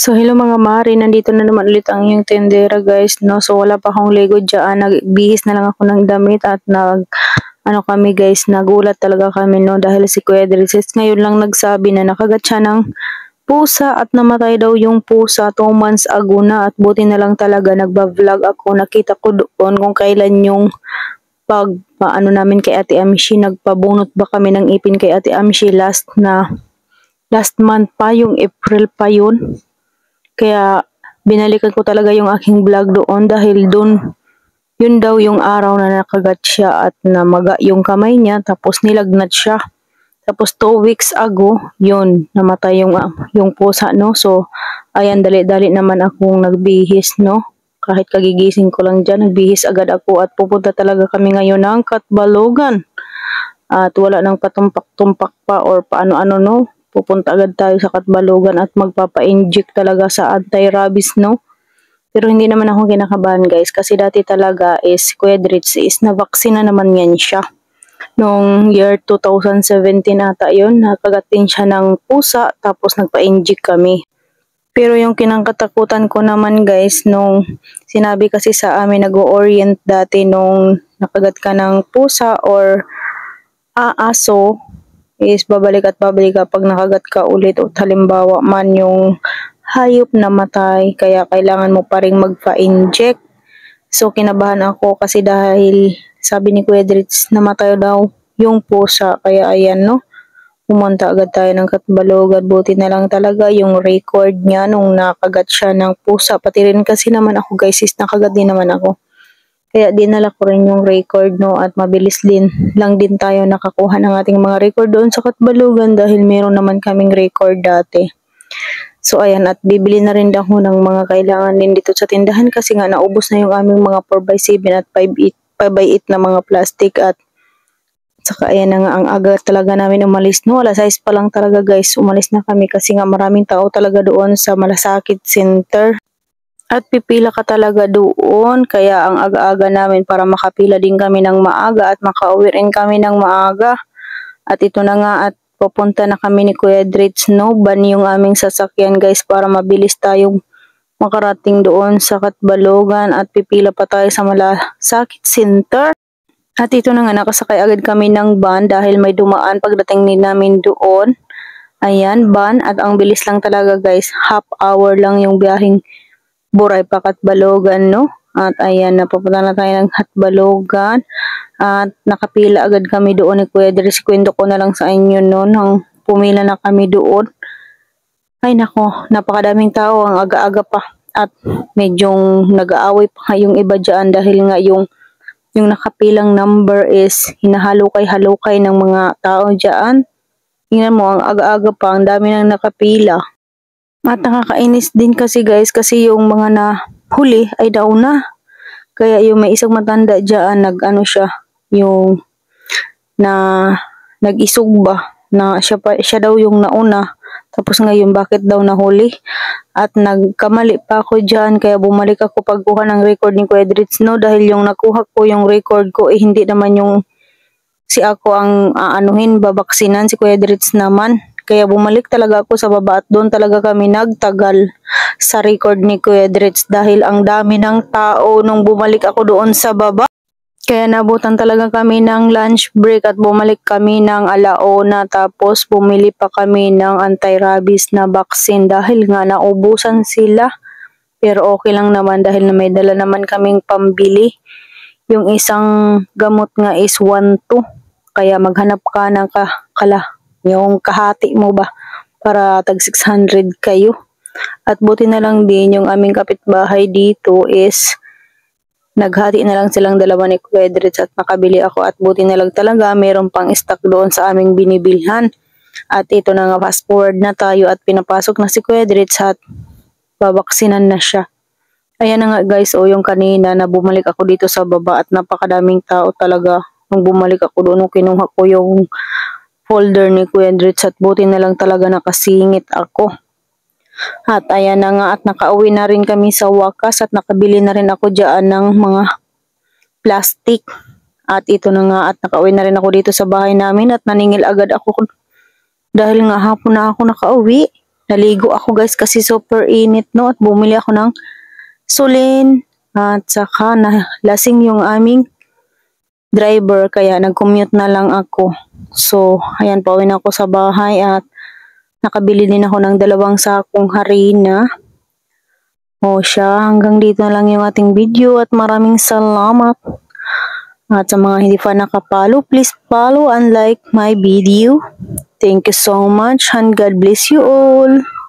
So hello mga mare, nandito na naman ulit ang inyong tendera guys, no. So wala pa akong ligo diyan, nagbihis na lang ako ng damit at kami guys, nagulat talaga kami no dahil si Kuya Drizzt ngayon lang nagsabi na nakagat siya ng pusa at namatay daw yung pusa 2 months ago na, at buti na lang talaga nagba-vlog ako, nakita ko doon kung kailan yung paano namin kay Ate Amshi, nagpabunot ba kami ng ipin kay Ate Amshi last month pa, yung April pa yun. Kaya binalikan ko talaga yung aking vlog doon dahil doon yun daw yung araw na nakagat siya at namaga yung kamay niya, tapos nilagnat siya. Tapos 2 weeks ago, yun, namatay yung pusa, no. So, ayan, dali-dali naman akong nagbihis, no. Kahit kagigising ko lang dyan, nagbihis agad ako at pupunta talaga kami ngayon ng Katbalogan. At wala nang patumpak-tumpak pa or paano-ano, no. Pupunta agad tayo sa Katbalogan at magpapa-inject talaga sa anti-rabies, no. Pero hindi naman ako kinakabahan guys, kasi dati talaga is Kuya Drizzt is na-vaccine na naman yan siya. Noong year 2017 ata yun, nakagat din siya ng pusa tapos nagpa-inject kami. Pero yung kinakatakutan ko naman guys, nung sinabi kasi sa amin nag-o-orient dati nung nakagat ka ng pusa or aso, is babalik at babalik kapag nakagat ka ulit o halimbawa man yung hayop na matay, kaya kailangan mo pa ring magpa-inject. So kinabahan ako kasi dahil sabi ni Kuya Drizzt namatay daw yung pusa, kaya ayan no, pumunta agad tayo ng Katbalogan. Buti na lang talaga yung record niya nung nakagat siya ng pusa, pati rin kasi naman ako guys is nakagat din naman ako. Kaya dinala ko rin yung record, no, at mabilis lang din tayo nakakuha ng ating mga record doon sa Katbalogan dahil meron naman kaming record dati. So ayan, at bibili na rin ako ng mga kailangan din dito sa tindahan kasi nga naubos na yung aming mga 4x7 at 5x8 na mga plastic. At saka ayan na nga, ang aga talaga namin umalis, no. 6:00 pa lang talaga guys, umalis na kami kasi nga maraming tao talaga doon sa Malasakit Center. At pipila ka talaga doon, kaya ang aga-aga namin para makapila din kami ng maaga at makauwi rin kami ng maaga. At ito na nga, at pupunta na kami ni Kuya Drizzt, no. Ban yung aming sasakyan guys para mabilis tayong makarating doon sa Katbalogan at pipila pa tayo sa Malasakit Center. At ito na nga, nakasakay agad kami ng van dahil may dumaan pagdating din namin doon. Ayan, van, at ang bilis lang talaga guys, half hour lang yung biyaheng Buray pa Katbalogan, no. At ayan, napupunta na tayo ng Katbalogan at nakapila agad kami doon ni Kuya Drizzt. Kwento ko na lang sa inyo no, nang pumila na kami doon. Ay nako, napakadaming tao, ang aga-aga pa at medyo nag-aaway pa yung iba dyan dahil nga yung nakapilang number is hinahalukay-halukay ng mga tao dyan. Tingnan mo, ang aga-aga pa, ang dami nang nakapila. At nakakainis din kasi guys, kasi yung mga nahuli ay daw na. Kaya yung may isang matanda dyan, siya, yung nag-isog ba, na siya daw yung nauna. Tapos ngayon, bakit daw nahuli? At nagkamali pa ako dyan, kaya bumalik ako pagkuha ng record ni Kuya Drizzt, no. Dahil yung nakuha ko yung record ko, hindi naman yung si ako ang babaksinan, si Kuya Drizzt naman. Kaya bumalik talaga ako sa baba at doon talaga kami nagtagal sa record ni Kuya Drizzt dahil ang dami ng tao nung bumalik ako doon sa baba. Kaya nabutan talaga kami ng lunch break at bumalik kami ng 1:00, tapos bumili pa kami ng anti-rabies na vaccine dahil nga naubusan sila. Pero okay lang naman dahil may dala naman kaming pambili. Yung isang gamot nga is 1-2. Kaya maghanap ka ng yung kahati mo ba para tag 600 kayo. At buti na lang din yung aming kapitbahay dito is naghati na lang silang dalawa ni Kuya Drizzt at nakabili ako, at buti na lang talaga meron pang stock doon sa aming binibilhan. At ito na nga, fast forward na tayo at pinapasok na si Kuya Drizzt at babaksinan na siya. Ayan na nga guys, yung kanina na bumalik ako dito sa baba at napakadaming tao talaga. Nung bumalik ako doon, nung kinuha ko yung folder ni Kuya Drizzt at buti na lang talaga nakasingit ako. At ayan na nga, at nakauwi na rin kami sa wakas at nakabili na rin ako dyan ng mga plastic. At ito na nga, at nakauwi na rin ako dito sa bahay namin at naningil agad ako dahil nga hapon na ako nakauwi. naligo ako guys kasi super init no, at bumili ako ng sulin at saka lasing yung aming driver kaya nag-commute na lang ako. So, ayan, pauwi na ako sa bahay at nakabili din ako ng 2 sakong harina. O siya, hanggang dito na lang yung ating video at maraming salamat. At sa mga hindi pa nakapalo, please follow and like my video. Thank you so much and God bless you all.